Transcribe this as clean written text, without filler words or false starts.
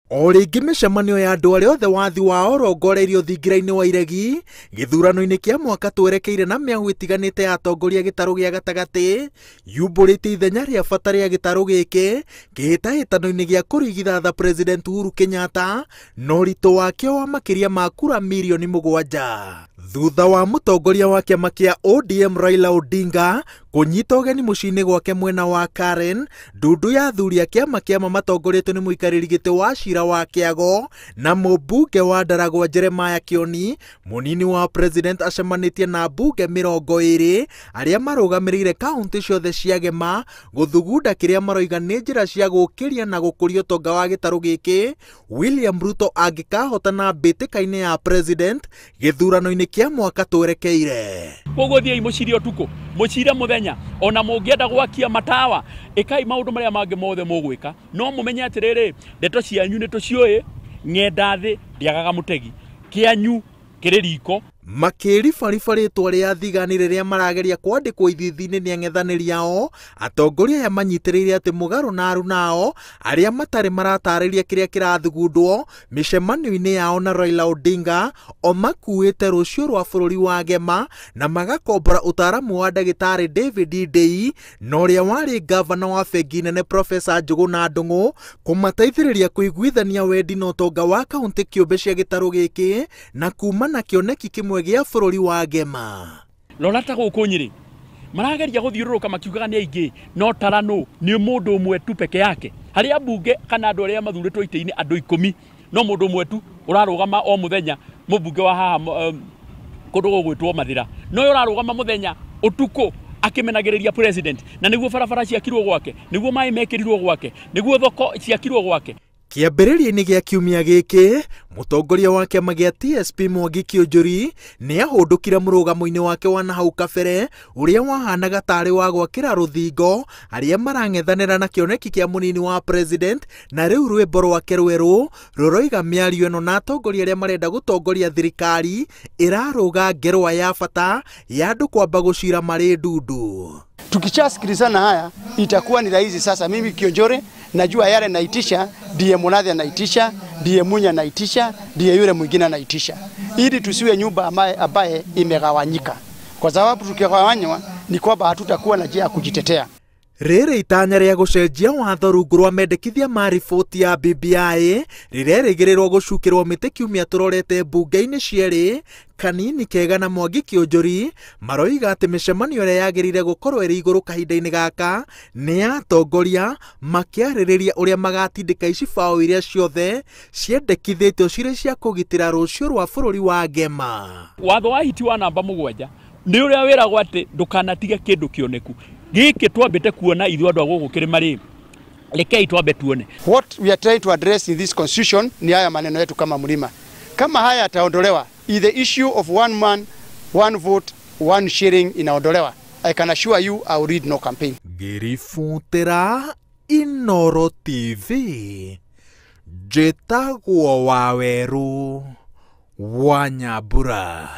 O rĩngĩ mĩcemanio ya andũ arĩa othe wathi wao rongoreirio thingira-inĩ wa iregi gĩthurano-inĩ kĩa mwaka twerekeire na mĩahu ĩtiganĩte ya atongoria gĩtarũ gĩa gatagatĩ yumbũrĩte ithenya rĩa bata rĩa gĩtarũ gĩkĩ kĩhĩtahĩtano-inĩ gĩa kũrigithatha President Uhuru Kenyatta na ũritũ wakĩo wa makĩria ma kura mirioni 7 thutha wa mũtongoria wa kĩama kĩa ODM Raila Odinga kũnyita ũgeni mũciĩ-inĩ gwake mwena wa Karen. Ndundu ya athuri a kĩama matongoretio nĩ mũikarĩri gĩtĩ wa cira wa Kĩago na mũmbunge wa Ndaragwa Jeremiah Kioni. Mũnini wa president acemanĩtie na mbunge 20 arĩa marũgamĩrĩire kaunti ciothe cia Gema gũthugunda kĩrĩa maroiga nĩ njĩra cia gũkĩria na gũkũria ũtonga wa gĩtarũ gĩkĩ William Ruto angĩkahotana mbĩtĩka-inĩ ya president gĩthurano-inĩ kĩa mwaka twerekeire. Gũgũthiĩ mũciri ũtukũ mũcire mũthenya ona mũngĩenda gwakia matawa ĩkai maũndũ marĩa mangĩ mothe mũgwĩka no mũmenye atĩrĩrĩ ndeto cianyu nĩ tũciũĩ ng'enda thĩ ndiagaga mũtegi kĩanyu kĩrĩ riko. Makĩribariba rĩtwa rĩa thigani rĩrĩa marageria kwandĩkwo ithithi-inĩ nĩ ang'ethanĩri ao, atongoria aya manyitĩrĩire atĩ mũgarũ na aruna ao arĩa matarĩ maratarĩria kĩrĩa kĩrathugundwo mĩcemanio-inĩ yao na Raila Odinga o makuĩte rũciũ rwa bũrũri wa Gema na magakombora ũtaaramu wa ndagĩtarĩ David Ndei na ũrĩa warĩ gavana wa bengi nene Profesa Njũgũna Ndung'u kũmateithĩrĩria kũiguithania wendi na ũtonga wa kaunti kĩũmbe cia gĩtarũ gĩkĩ na kuma na kĩoneki kĩmwe gĩa bũrũri wa Gema. Rora ta gũkũ Nyĩrĩ marageria gũthiũrũrũka makiugaga nĩ aingĩ no Tarano nĩ mũndũ ũmwe tu peke yake harĩa mbunge kana andũ arĩa mathurĩtwo itĩ-inĩ andũ 10 no mũndũ ũmwe tu ũrarũgama o mũthenya mũmbunge wa haha kũndũ gũgwĩtwo Mathira no ũrarũgama mũthenya ũtukũ akĩmenagĩrĩria president na nĩguo barabara ciakirwo gwake nĩguo maĩ mekĩrirwo gwake nĩguo thoko ciakirwo gwake. Kĩambĩrĩria-inĩ gĩa kiumia gĩkĩ mũtongoria wa kĩama gĩa TSP Mwangi Kĩũnjũri nĩ ahũndũkire mũrũgamo-inĩ wake wa nahau kabere ũrĩa wahanaga tarĩ wa gwakĩra rũthingo arĩa marang'ethanĩra na kĩoneki kĩa mũnini wa president na rĩu rwĩmbo rwake rwerũ rũroiga mĩario ĩno na atongoria arĩa marenda gũtongoria thirikari ĩrarũga ngerwa ya bata ya andũ kwamba gũcira marĩ ndundu. Tukichasikilizana haya itakuwa ni rahisi sasa. Mimi Kĩũnjũri najua yale naitisha, ndiye Mũnathi anaitisha, ndiye Munya anaitisha, ndiye yule mwingine anaitisha, ili tusiwe nyumba ambaye imegawanyika, kwa sababu tukigawanywa ni kwamba hatutakuwa na njia ya kujitetea. Rĩrĩ itanya rĩa gũcenjia watho rungu rwa mendekithia ma riboti ya BBI rĩrerĩgĩrĩrwo gũcukĩrwo mĩtĩ kiumia tũrorete mbunge-inĩ cierĩ. Kanini Kega na Mwangi Kĩũnjũri maroiga atĩ mĩcemanio ĩrĩa yagĩrĩire gũkorwo ĩrĩ igũrũ kahinda-inĩ gaka nĩ atongoria makĩarĩrĩria ũrĩa magatindĩka icibaũ iria ciothe ciendekithĩtio cirĩ cia kũgitĩra rũciũ rwa bũrũri wa Gema. Watho wa hiti wa namba 7 nĩ ũrĩa wĩragwo atĩ ndũkanatige kĩndũ kĩoneku gĩkĩ twambĩte kuona ithuĩ andũ a gũkũ kĩrĩma rĩ rekei twambe tuone. What we are trying to address in this constitution ni haya maneno yetu kama mlima. Kama haya yataondolewa, the issue of one man, one vote, one sharing inaondolewa, I can assure you I will read no campaign. Ngĩributĩra Inooro TV njĩtagwo Waweru wa Nyambura.